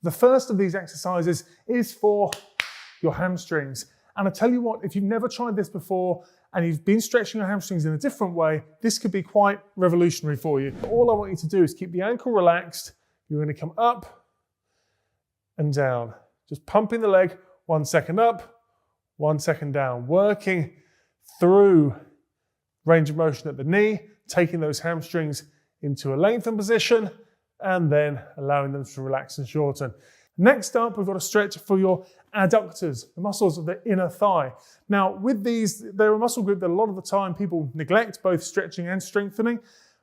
The first of these exercises is for your hamstrings. And I tell you what, if you've never tried this before and you've been stretching your hamstrings in a different way, this could be quite revolutionary for you. All I want you to do is keep the ankle relaxed. You're going to come up and down. Just pumping the leg, 1 second up, 1 second down. Working through range of motion at the knee, taking those hamstrings into a lengthened position, and then allowing them to relax and shorten. Next up, we've got a stretch for your adductors, the muscles of the inner thigh. Now, with these, they're a muscle group that a lot of the time people neglect, both stretching and strengthening,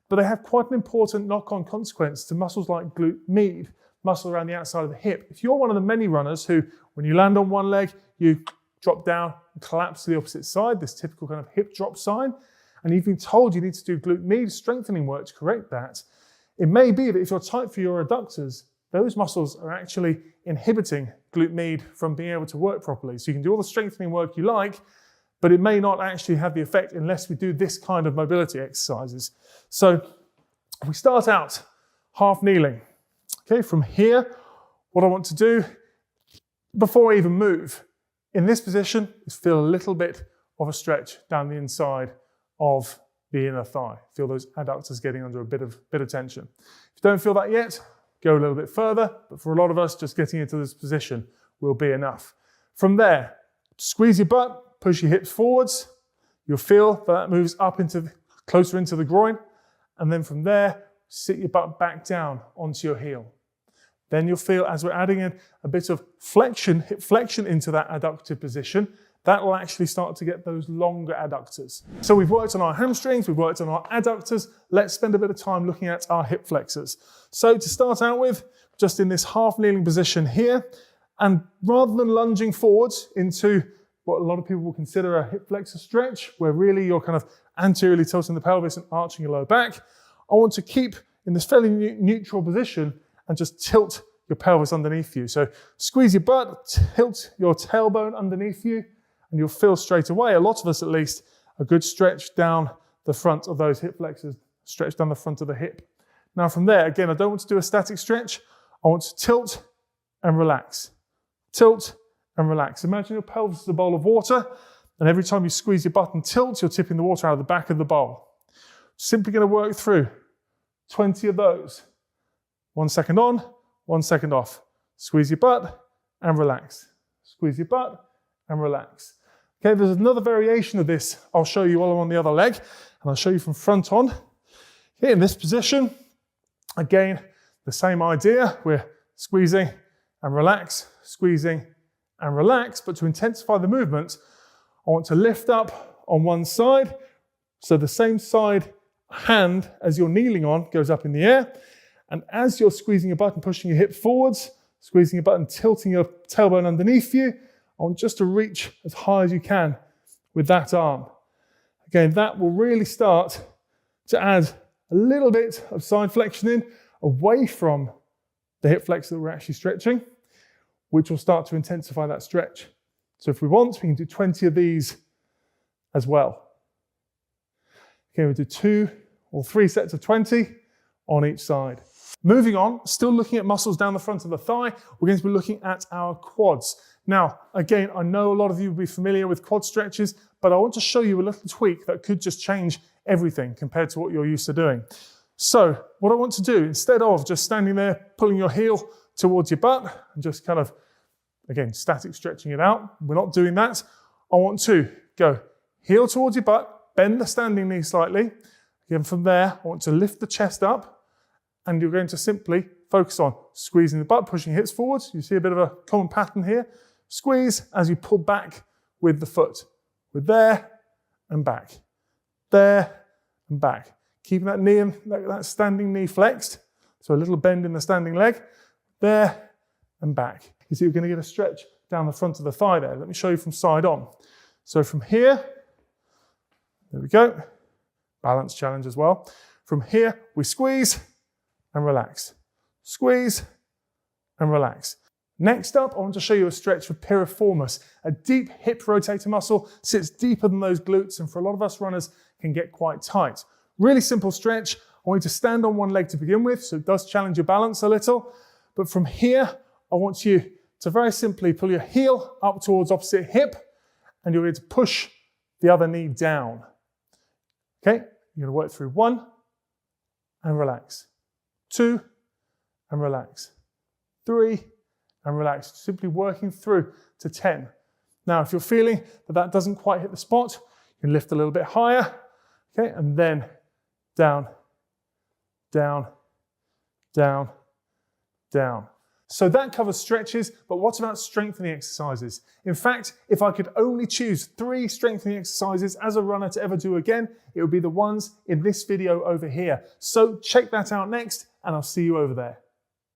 but they have quite an important knock-on consequence to muscles like glute med, muscle around the outside of the hip. If you're one of the many runners who, when you land on one leg, you drop down and collapse to the opposite side, this typical kind of hip drop sign, and you've been told you need to do glute med strengthening work to correct that, it may be that if you're tight for your adductors, those muscles are actually inhibiting glute med from being able to work properly. So you can do all the strengthening work you like, but it may not actually have the effect unless we do this kind of mobility exercises. So if we start out half kneeling, okay, from here, what I want to do before I even move in this position is feel a little bit of a stretch down the inside of the inner thigh. Feel those adductors getting under a bit of tension. If you don't feel that yet, go a little bit further, but for a lot of us, just getting into this position will be enough. From there, squeeze your butt, push your hips forwards. You'll feel that moves up closer into the groin. And then from there, sit your butt back down onto your heel. Then you'll feel, as we're adding in a bit of flexion, hip flexion into that adductive position, that will actually start to get those longer adductors. So we've worked on our hamstrings, we've worked on our adductors. Let's spend a bit of time looking at our hip flexors. So to start out with, just in this half kneeling position here, and rather than lunging forwards into what a lot of people will consider a hip flexor stretch, where really you're kind of anteriorly tilting the pelvis and arching your lower back, I want to keep in this fairly neutral position and just tilt your pelvis underneath you. So squeeze your butt, tilt your tailbone underneath you, and you'll feel straight away, a lot of us at least, a good stretch down the front of those hip flexors, stretch down the front of the hip. Now from there, again, I don't want to do a static stretch. I want to tilt and relax. Tilt and relax. Imagine your pelvis is a bowl of water, and every time you squeeze your butt and tilt, you're tipping the water out of the back of the bowl. Simply going to work through 20 of those. 1 second on, 1 second off. Squeeze your butt and relax. Squeeze your butt and relax. Okay, there's another variation of this I'll show you while I'm on the other leg, and I'll show you from front on. Okay, in this position, again, the same idea. We're squeezing and relax, squeezing and relax, but to intensify the movement, I want to lift up on one side, so the same side hand as you're kneeling on goes up in the air, and as you're squeezing your butt and pushing your hip forwards, squeezing your butt and tilting your tailbone underneath you, I want just to reach as high as you can with that arm. Again, that will really start to add a little bit of side flexion in, away from the hip flexor that we're actually stretching, which will start to intensify that stretch. So if we want, we can do 20 of these as well. Okay, we'll do 2 or 3 sets of 20 on each side. Moving on, still looking at muscles down the front of the thigh, we're going to be looking at our quads. Now, again, I know a lot of you will be familiar with quad stretches, but I want to show you a little tweak that could just change everything compared to what you're used to doing. So what I want to do, instead of just standing there, pulling your heel towards your butt and just kind of, again, static stretching it out, we're not doing that. I want to go heel towards your butt, bend the standing knee slightly. Again, from there, I want to lift the chest up, and you're going to simply focus on squeezing the butt, pushing hips forwards. You see a bit of a common pattern here. Squeeze as you pull back with the foot. We're there and back. There and back. Keeping that knee and that standing knee flexed. So a little bend in the standing leg. There and back. You see, you're going to get a stretch down the front of the thigh there. Let me show you from side on. So from here, there we go. Balance challenge as well. From here, we squeeze and relax. Squeeze and relax. Next up, I want to show you a stretch for piriformis. A deep hip rotator muscle sits deeper than those glutes, and for a lot of us runners can get quite tight. Really simple stretch. I want you to stand on one leg to begin with, so it does challenge your balance a little. But from here, I want you to very simply pull your heel up towards opposite hip, and you're going to push the other knee down. Okay, you're going to work through 1 and relax, 2 and relax, 3 and relax, simply working through to 10. Now, if you're feeling that that doesn't quite hit the spot, you can lift a little bit higher, okay, and then down, down, down, down. So that covers stretches, but what about strengthening exercises? In fact, if I could only choose 3 strengthening exercises as a runner to ever do again, it would be the ones in this video over here. So check that out next, and I'll see you over there.